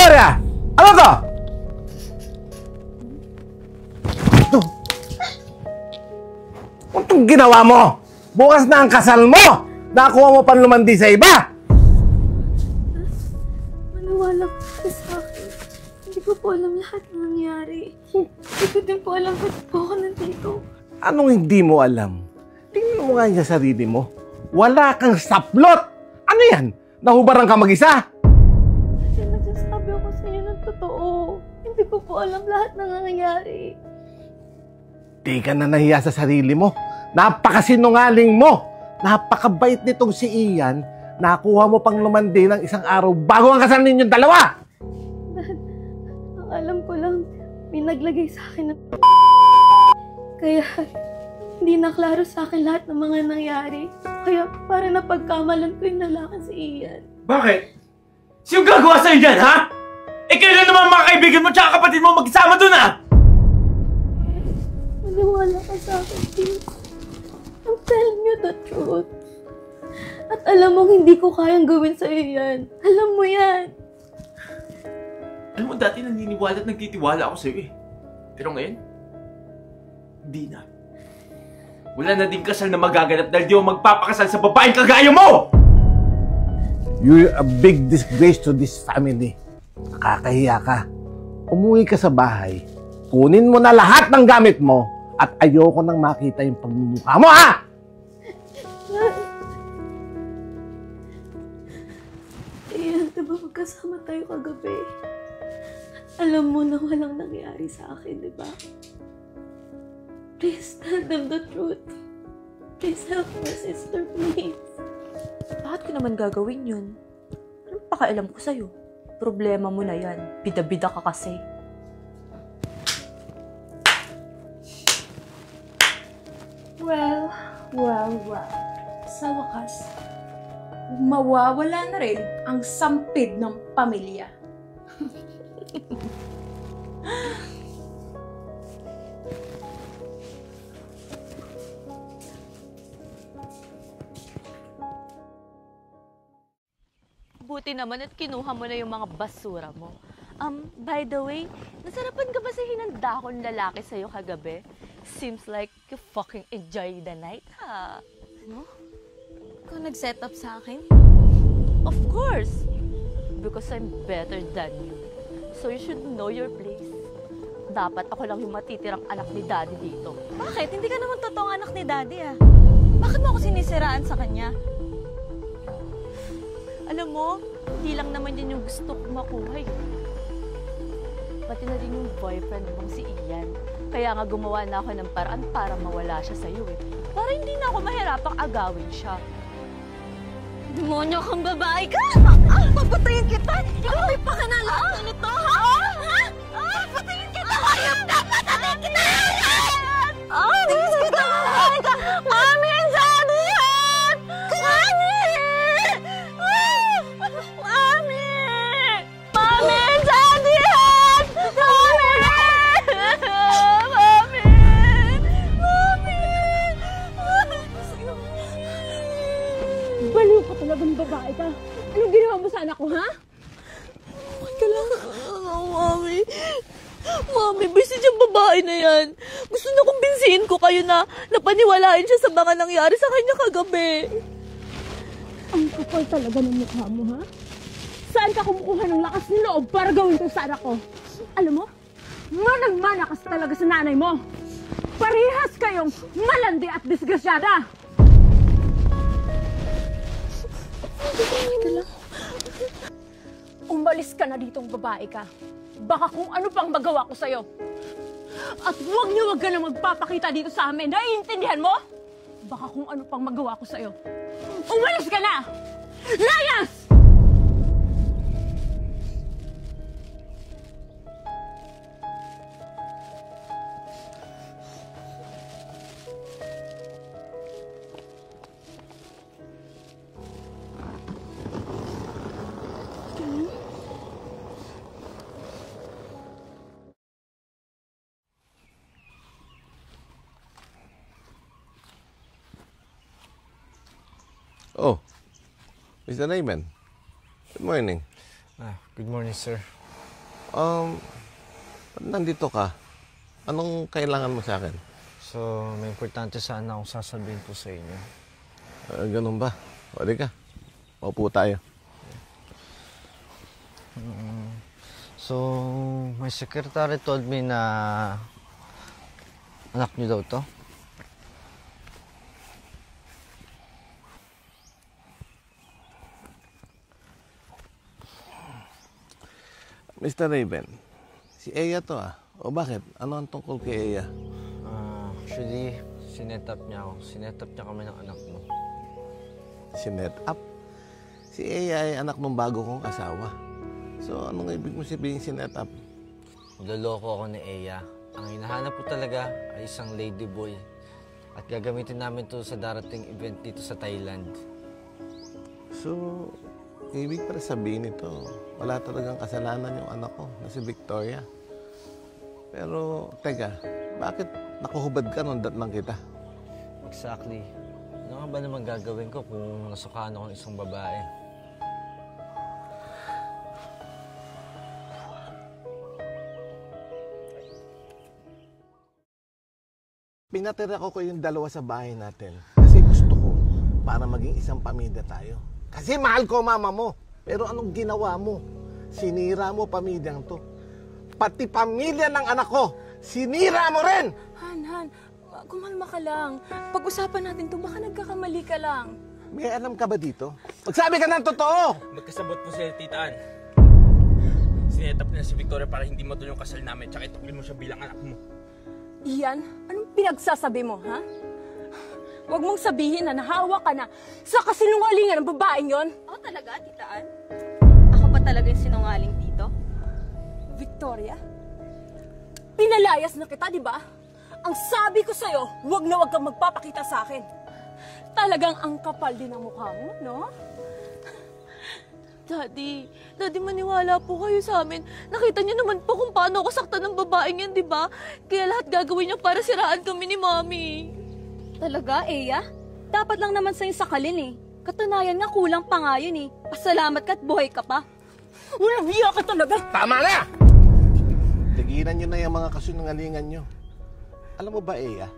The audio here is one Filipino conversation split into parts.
Gloria! Ano to? Ito. Ano itong ginawa mo? Bukas na ang kasal mo! Nakuha mo pang lumandi sa iba! Maniwala ka sa akin. Hindi ko po alam lahat ng nangyari. Hindi ko din po alam ba't po ako nandito. Anong hindi mo alam? Tingnan mo nga niya sarili mo. Wala kang saplot! Ano yan? Nahubaran ka mag-isa? Kasi nagsasabi ako sa inyo ng totoo. Hindi ko po alam lahat ng nangyari. Di ka na nahiya sa sarili mo. Napakasinungaling mo. Napakabait nitong si Ian. Nakuha mo pang lumandi ng isang araw bago ang kasal ninyong dalawa. Dad, ang alam ko lang, may naglagay sa akin ng kaya hindi naklaro sa akin lahat ng mga nangyari. Kaya para napagkamalan ko yung lalaki si Ian. Bakit? Sino gagawa sa'yo dyan, ha? Eh, kailan naman mga kaibigan mo tsaka kapatid mo magkasama dun, ha? Maniwala ka sa akin, please. I'm telling you the truth. At alam mo, hindi ko kayang gawin sa'yo yan. Alam mo yan. Alam mo, dati naniniwala at nagtitiwala ako sa'yo, eh. Pero ngayon, hindi na. Wala na din kasal na magaganap dahil di mo magpapakasal sa babaeng kagaya mo! You're a big disgrace to this family. Nakakahiya ka. Umuwi ka sa bahay. Kunin mo na lahat ng gamit mo at ayoko nang makita yung pagmumukha mo, ha? Iyan, diba magkasama tayo kagabi? Alam mo na walang nangyari sa akin, diba? Please tell them the truth. Please help my sister, please. Bakit ko naman gagawin yun? Anong pakialam ko sa'yo? Problema mo na yan. Bida-bida ka kasi. Well. Sa wakas, mawawala na rin ang sampid ng pamilya. Buti naman at kinuha mo na yung mga basura mo. By the way, nasarapan ka ba sa hinanda kong lalaki sa'yo kagabi? Seems like you fucking enjoy the night, ha? Ano? Ikaw nag-set up sa akin? Of course! Because I'm better than you. So you should know your place. Dapat ako lang yung matitirang anak ni Daddy dito. Bakit? Hindi ka naman totoong anak ni Daddy, ah. Bakit mo ako sinisiraan sa kanya? Alam mo, hindi lang naman yan yung gusto kong makuha eh. Pati na rin yung boyfriend mong si Ian. Kaya nga gumawa na ako ng paraan para mawala siya sa'yo eh. Para hindi na ako mahirapang agawin siya. Demonyo kang babae ka! Papatayin kita! Ikaw may pakanalaman nito, ha? Papatayin kita! Hayop na! Papatayin kita! Please, kita babae ka! Mami, ang sabi yan! Mami! Mami! Mami, ang sabi yan! Mami! Mami! Mami! Baliw ka talagang babae ka. Anong ginawa mo sa anak ko, ha? Okay ka lang. Mami. Mami, busy yung babae na yan. Gusto na kumbinsihin ko kayo na napaniwalain siya sa mga nangyari sa kanya kagabi. Ang kapal talaga ng mukha mo, ha? Saan ka kumukuha ng lakas ng loob para gawin ito sa anak ko? Alam mo, manang-mana kasi talaga sa nanay mo. Parehas kayong malandi at disgrasyada. Umalis ka na ditong babae ka. Baka kung ano pang magawa ko sa'yo. At huwag ka na magpapakita dito sa amin. Naiintindihan mo? Baka kung ano pang magawa ko sa'yo. Umalis ka na! Layas! Oh, Mr. Neyman. Good morning. Good morning, sir. Nandito ka. Anong kailangan mo sa akin? So, may importante sana akong sasabihin po sa inyo. Ganun ba? Pwede ka. Maupo tayo. So, my secretary told me na anak niyo daw to. Mr. Raven, si Eya to O bakit? Ano ang tungkol kay Eya? Actually, sinetap niya ako. Sinetap niya kami ng anak mo. Sinet up? Si Eya ay anak ng bago kong asawa. So, anong ibig mo sabihin sinet up? Niloloko ako ni Eya. Ang hinahanap ko talaga ay isang ladyboy. At gagamitin namin to sa darating event dito sa Thailand. So, ibig para sabihin ito, wala talagang kasalanan yung anak ko na si Victoria. Pero, teka, bakit nakuhubad ka nung datnang kita? Exactly. Ano nga ba naman gagawin ko kung nasukaan ako ng isang babae? Pinatira ko yung dalawa sa bahay natin kasi gusto ko para maging isang pamilya tayo. Kasi mahal ko mama mo. Pero anong ginawa mo? Sinira mo pamilyang to. Pati pamilya ng anak ko, sinira mo rin! Han, kumalma ka lang. Pag-usapan natin to, baka nagkakamali ka lang. May alam ka ba dito? Magsabi ka ng totoo! Magkasabot po sila, Tita Ann. Sinetap na si Victoria para hindi matuloy yung kasal namin, tsaka ituloy mo siya bilang anak mo. Iyan, anong pinagsasabi mo, ha? Huwag mong sabihin na nahawa ka na sa kasinungalingan ng babaeng yon. Ako talaga, Tita Ann? Ako pa talaga yung sinungaling dito? Victoria, pinalayas na kita, di ba? Ang sabi ko sa'yo, huwag na huwag kang magpapakita sa akin. Talagang ang kapal din ang mukha mo, no? Daddy, maniwala po kayo sa amin. Nakita niyo naman po kung paano ako saktan ng babaeng yan, di ba? Kaya lahat gagawin niya para siraan kami ni Mami. Talaga, Eya? Dapat lang naman sa'yo sakalin eh. Katunayan nga, kulang pa nga yun eh. Pasalamat ka at buhay ka pa. Walang hiya ka talaga! Tama na! Tigilan nyo na yung mga kasinungalingan nyo. Alam mo ba, Eya,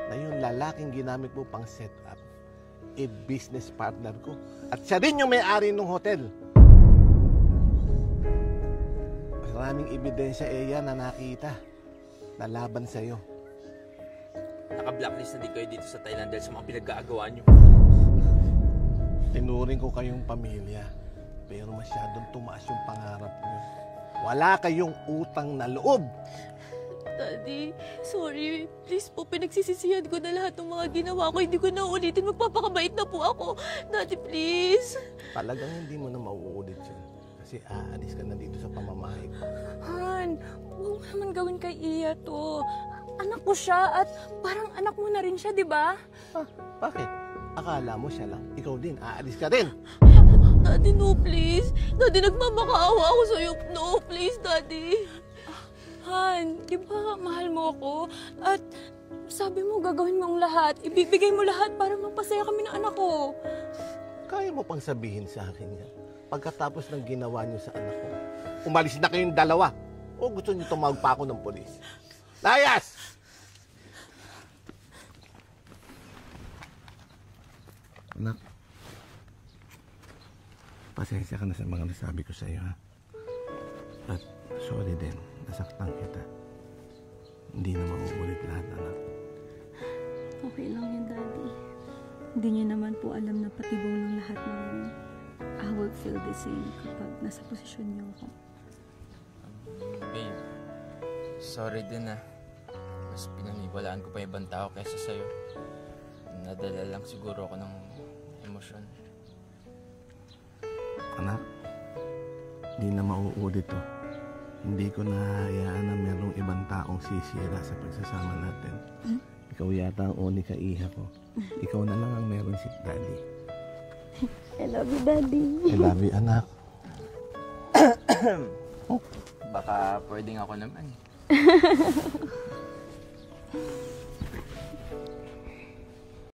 na yung lalaking ginamit mo pang set up, business partner ko. At siya rin yung may-ari ng hotel. Maraming ebidensya, Eya, na nakita na laban sa'yo. Naka-blacklist na din kayo dito sa Thailand dahil sa mga pinag-aagawa nyo. Tinuring ko kayong pamilya, pero masyadong tumaas yung pangarap nyo. Wala kayong utang na loob. Daddy, sorry. Please po, pinagsisisihan ko na lahat ng mga ginawa ko. Hindi ko na ulitin. Magpapakabait na po ako. Daddy, please. Talagang hindi mo na mauulit yun. Kasi aalis ka na dito sa pamamahay ko. Han, huwag mo naman gawin kay Iya to. Anak ko siya at parang anak mo na rin siya, di ba? Bakit? Akala mo siya lang. Ikaw din, aalis ka din. Daddy, no, please. Daddy, nagmamakaawa ako sa'yo. No, please, Daddy. Han, di ba mahal mo ako? At sabi mo gagawin mo ang lahat. Ibibigay mo lahat para mapasaya kami ng anak ko. Kaya mo pang sabihin sa akin yan. Pagkatapos ng ginawa niyo sa anak ko, umalis na kayong dalawa. O gusto niyo tumawag pa ako ng polis? Layas! Anak, pasensya ka na sa mga nasabi ko sa iyo, ha? At sorry din, nasaktan kita. Hindi na mauulit lahat, anak. Okay lang yun, Daddy. Hindi niyo naman po alam na patibong ng lahat ng I will feel the same kapag nasa posisyon niyo ako. Babe, sorry din mas pinaniwalaan ko pa yung ibang tao kaysa sa'yo. Nadala lang siguro ako ng emosyon. Anak, hindi na mauulit to. Hindi ko nahahayaan na merong ibang taong sisira sa pagsasama natin. Ikaw yata ang unika iha ko. Ikaw na lang ang meron si Daddy. I love you, Daddy. I love you, anak. Baka pwedeng ako naman.